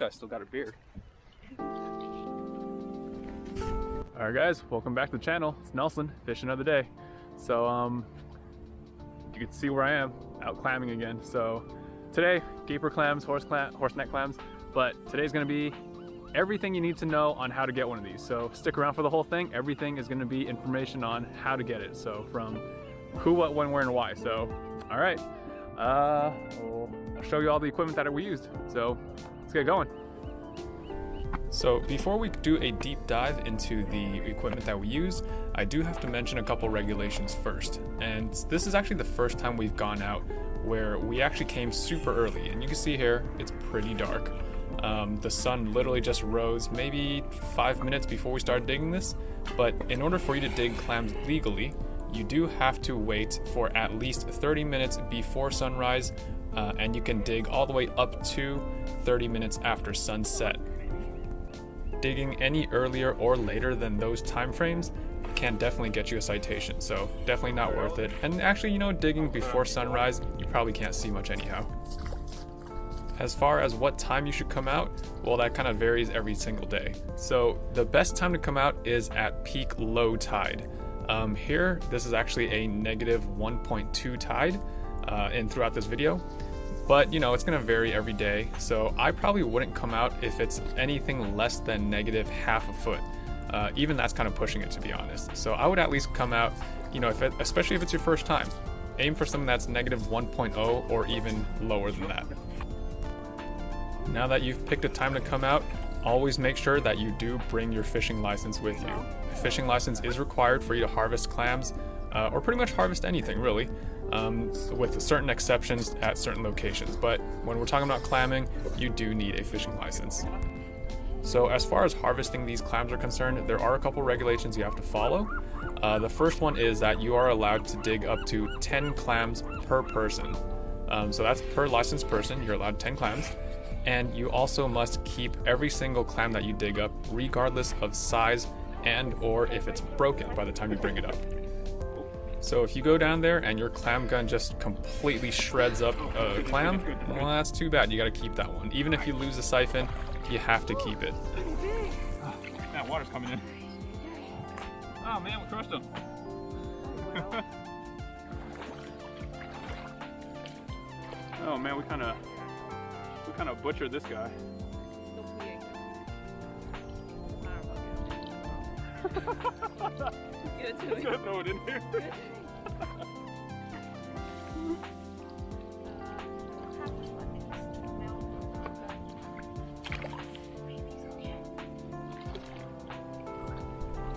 guy's still got a beard. Alright guys, welcome back to the channel. It's Nelson, fish another day. So you can see where I am, out clamming again. So today, gaper clams, horseneck clams, but today's gonna be everything you need to know on how to get one of these. So stick around for the whole thing. Everything is gonna be information on how to get it. So from who, what, when, where, and why. So, alright, I'll show you all the equipment that we used. So let's get going. So before we do a deep dive into the equipment that we use, I do have to mention a couple regulations first. And this is actually the first time we've gone out where we actually came super early. And you can see here, it's pretty dark. The sun literally just rose maybe 5 minutes before we started digging this. But in order for you to dig clams legally, you do have to wait for at least 30 minutes before sunrise, and you can dig all the way up to 30 minutes after sunset. Digging any earlier or later than those time frames can definitely get you a citation, so definitely not worth it. And actually, you know, digging before sunrise, you probably can't see much anyhow. As far as what time you should come out, well, that kind of varies every single day. So the best time to come out is at peak low tide. Here, this is actually a negative 1.2 tide throughout this video. But you know, it's gonna vary every day, so I probably wouldn't come out if it's anything less than negative half a foot. Even that's kind of pushing it, to be honest. So I would at least come out, you know, especially if it's your first time. Aim for something that's negative 1.0 or even lower than that. Now that you've picked a time to come out, always make sure that you do bring your fishing license with you. A fishing license is required for you to harvest clams, or pretty much harvest anything really. With certain exceptions at certain locations, but when we're talking about clamming, you do need a fishing license. So as far as harvesting these clams are concerned, there are a couple regulations you have to follow. The first one is that you are allowed to dig up to 10 clams per person. So that's per licensed person, you're allowed 10 clams. And you also must keep every single clam that you dig up, regardless of size and or if it's broken by the time you bring it up. So if you go down there and your clam gun just completely shreds up a clam, well, that's too bad. You gotta keep that one. Even if you lose a siphon, you have to keep it. Oh, man, water's coming in. Oh man, we crushed him. Oh man, we kind of butchered this guy. He's gonna throw it in here.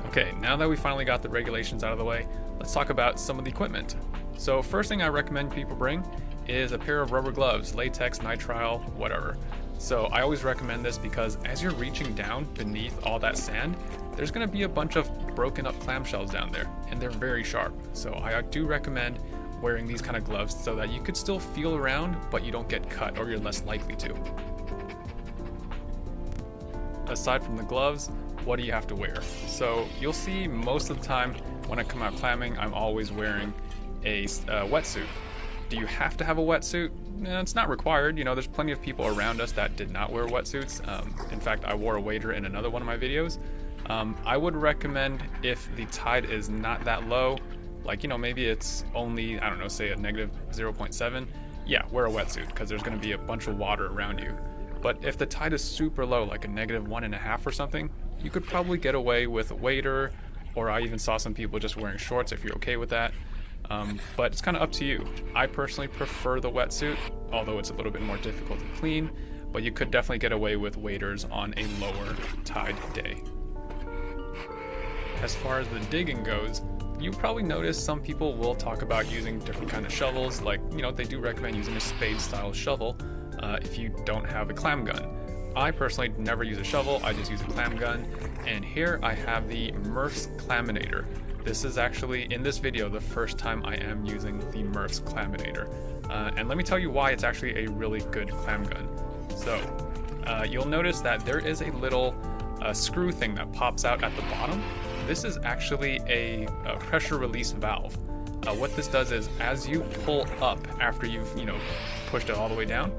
Okay, now that we finally got the regulations out of the way, let's talk about some of the equipment. So first thing I recommend people bring is a pair of rubber gloves, latex, nitrile, whatever. So I always recommend this because as you're reaching down beneath all that sand, there's gonna be a bunch of broken up clamshells down there, and they're very sharp. So I do recommend wearing these kind of gloves so that you could still feel around, but you don't get cut, or you're less likely to. Aside from the gloves, what do you have to wear? So you'll see most of the time when I come out clamming, I'm always wearing a wetsuit. Do you have to have a wetsuit? It's not required. You know, there's plenty of people around us that did not wear wetsuits. In fact, I wore a waders in another one of my videos. I would recommend if the tide is not that low, like, you know, maybe it's only, I don't know, say a negative 0.7, yeah, wear a wetsuit because there's going to be a bunch of water around you. But if the tide is super low, like a negative 1.5 or something, you could probably get away with a waders, or I even saw some people just wearing shorts if you're okay with that. But it's kind of up to you. I personally prefer the wetsuit, although it's a little bit more difficult to clean, but you could definitely get away with waders on a lower tide day. As far as the digging goes, you probably notice some people will talk about using different kind of shovels, like, you know, they do recommend using a spade style shovel if you don't have a clam gun. I personally never use a shovel, I just use a clam gun, and here I have the Murph's Claminator. This is actually, in this video, the first time I am using the Murph's Claminator. And let me tell you why it's actually a really good clam gun. So, you'll notice that there is a little screw thing that pops out at the bottom. This is actually a pressure release valve. What this does is, as you pull up after you've pushed it all the way down,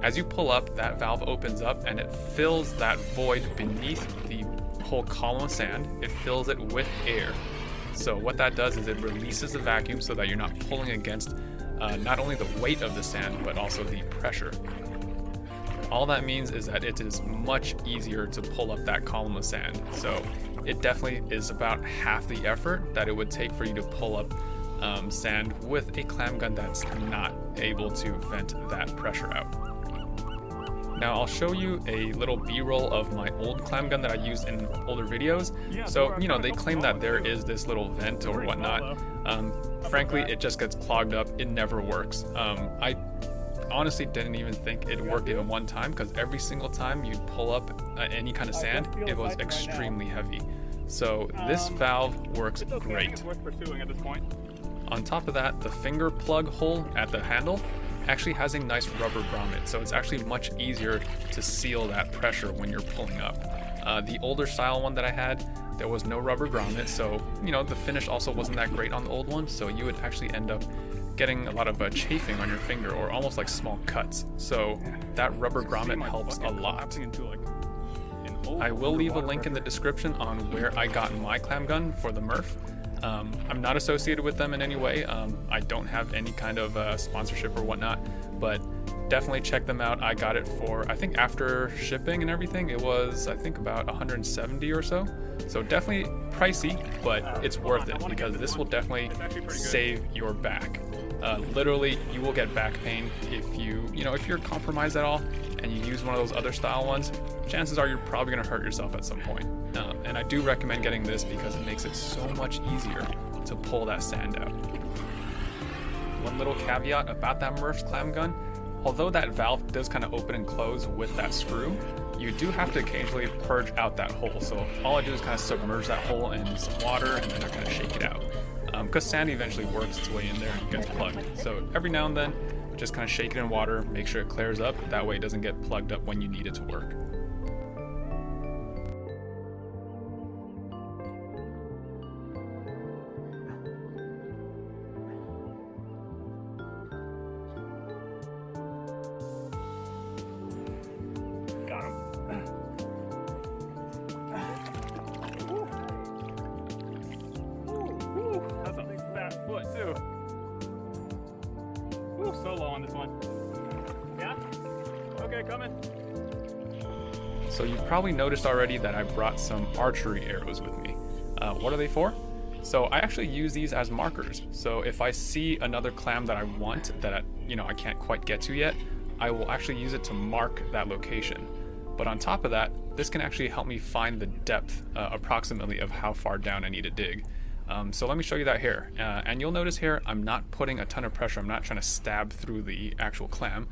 as you pull up, that valve opens up and it fills that void beneath the whole column of sand. It fills it with air. So what that does is it releases the vacuum so that you're not pulling against not only the weight of the sand, but also the pressure. All that means is that it is much easier to pull up that column of sand. So it definitely is about half the effort that it would take for you to pull up sand with a clam gun that's not able to vent that pressure out. Now I'll show you a little B-roll of my old clam gun that I used in older videos. So, you know, they claim that there is this little vent or whatnot. Frankly, it just gets clogged up. It never works. I honestly didn't even think it worked even one time, because every single time you pull up any kind of sand, it was extremely heavy. So this valve works great. On top of that, the finger plug hole at the handle actually has a nice rubber grommet, so it's actually much easier to seal that pressure when you're pulling up. The older style one that I had, there was no rubber grommet, so you know, the finish also wasn't that great on the old one, so you would actually end up getting a lot of chafing on your finger, or almost like small cuts. So that rubber grommet helps a lot. I will leave a link in the description on where I got my clam gun for the Murph. I'm not associated with them in any way. I don't have any kind of sponsorship or whatnot, but definitely check them out. I got it for, I think after shipping and everything, it was, I think about 170 or so. So definitely pricey, but it's worth it, because this will definitely save your back. Literally, you will get back pain if if you're compromised at all and you use one of those other style ones. Chances are you're probably going to hurt yourself at some point. And I do recommend getting this because it makes it so much easier to pull that sand out. One little caveat about that Murph's clam gun: although that valve does kind of open and close with that screw, you do have to occasionally purge out that hole. So all I do is kind of submerge that hole in some water and then I kind of shake it out. Because sand eventually works its way in there and gets plugged. So every now and then, just kind of shake it in water, make sure it clears up. That way it doesn't get plugged up when you need it to work. Got him. That's a big fat foot too. Ooh, so low on this one. Yeah? Okay, coming. So you've probably noticed already that I brought some archery arrows with me. What are they for? So I actually use these as markers. So if I see another clam that I want that I can't quite get to yet, I will actually use it to mark that location. But on top of that, this can actually help me find the depth approximately of how far down I need to dig. So let me show you that here. And you'll notice here, I'm not putting a ton of pressure. I'm not trying to stab through the actual clam.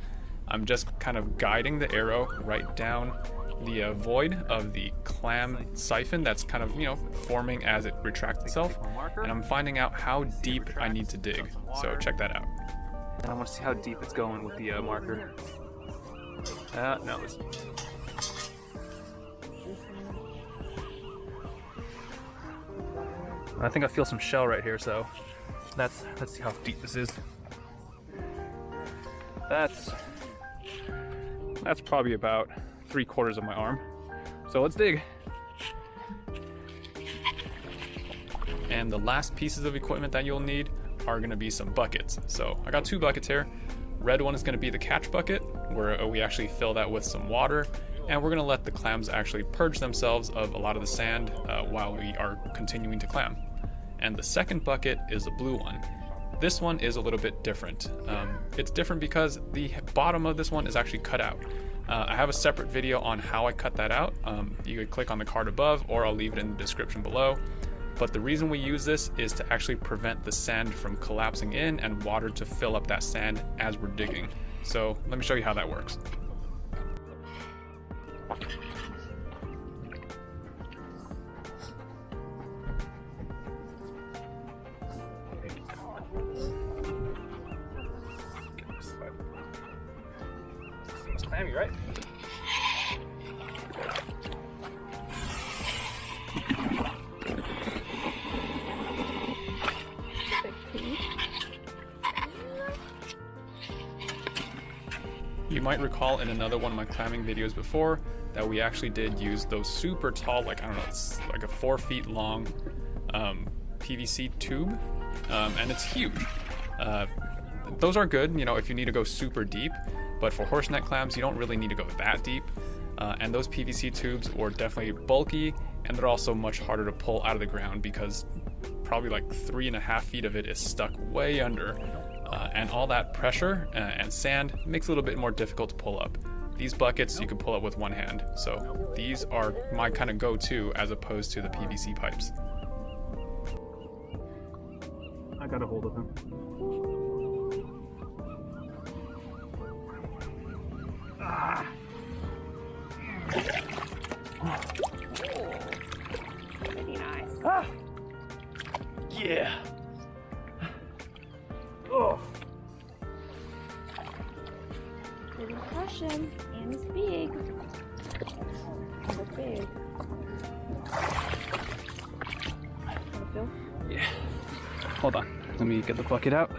I'm just kind of guiding the arrow right down the void of the clam siphon that's kind of, forming as it retracts itself. And I'm finding out how deep I need to dig. So check that out. And I want to see how deep it's going with the marker. No, it's... I think I feel some shell right here, so let's see how deep this is. That's probably about 3/4 of my arm. So let's dig. And the last pieces of equipment that you'll need are going to be some buckets. So I got 2 buckets here. Red one is going to be the catch bucket, where we actually fill that with some water, and we're going to let the clams actually purge themselves of a lot of the sand while we are continuing to clam. And the second bucket is the blue one. This one is a little bit different. It's different because the bottom of this one is actually cut out. I have a separate video on how I cut that out. You could click on the card above, or I'll leave it in the description below. But the reason we use this is to actually prevent the sand from collapsing in and water to fill up that sand as we're digging. So let me show you how that works. It's clammy, right? You might recall in another one of my clamming videos before that we actually did use those super tall, like, I don't know, it's like a 4 feet long PVC tube, and it's huge. Those are good, you know, if you need to go super deep, but for horseneck clams, you don't really need to go that deep. And those PVC tubes were definitely bulky, and they're also much harder to pull out of the ground because probably like 3.5 feet of it is stuck way under. And all that pressure and sand makes it a little bit more difficult to pull up. These buckets you can pull up with one hand, so these are my kind of go-to as opposed to the PVC pipes. I got a hold of him. Ah. Pretty nice. Ah. Yeah. Oh. Good impression, and it's big. It's big. Wanna feel? Yeah. Hold on. Let me get the bucket out.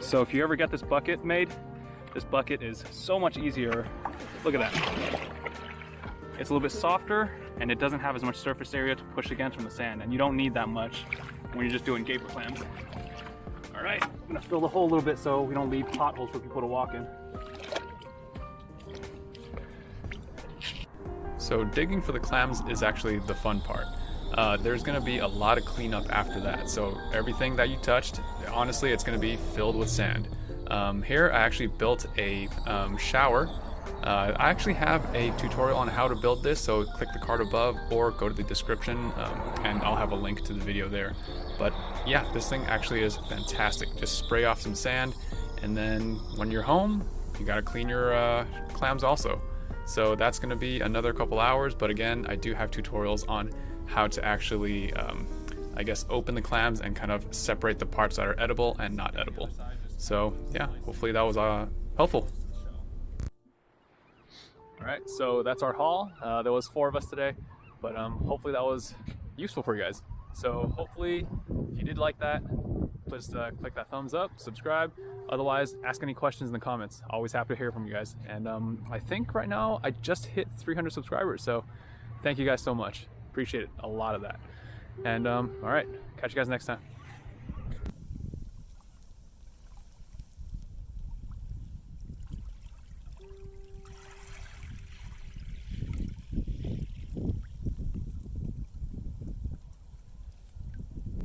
So if you ever get this bucket made, this bucket is so much easier. Look at that. It's a little bit softer and it doesn't have as much surface area to push against from the sand, and you don't need that much when you're just doing gaper clams. All right, I'm gonna fill the hole a little bit so we don't leave potholes for people to walk in. So digging for the clams is actually the fun part. There's gonna be a lot of cleanup after that. So everything that you touched, honestly, it's gonna be filled with sand. Here I actually built a shower. I actually have a tutorial on how to build this, so click the card above or go to the description and I'll have a link to the video there. But yeah, this thing actually is fantastic. Just spray off some sand, and then when you're home, you gotta clean your clams also. So that's gonna be another couple hours, but again, I do have tutorials on how to actually, I guess, open the clams and kind of separate the parts that are edible and not edible. So yeah, hopefully that was helpful. All right, so that's our haul. There was 4 of us today, but hopefully that was useful for you guys. So hopefully, if you did like that, please click that thumbs up, subscribe. Otherwise, ask any questions in the comments. Always happy to hear from you guys. And I think right now I just hit 300 subscribers, so thank you guys so much. Appreciate it, a lot of that. And all right, catch you guys next time.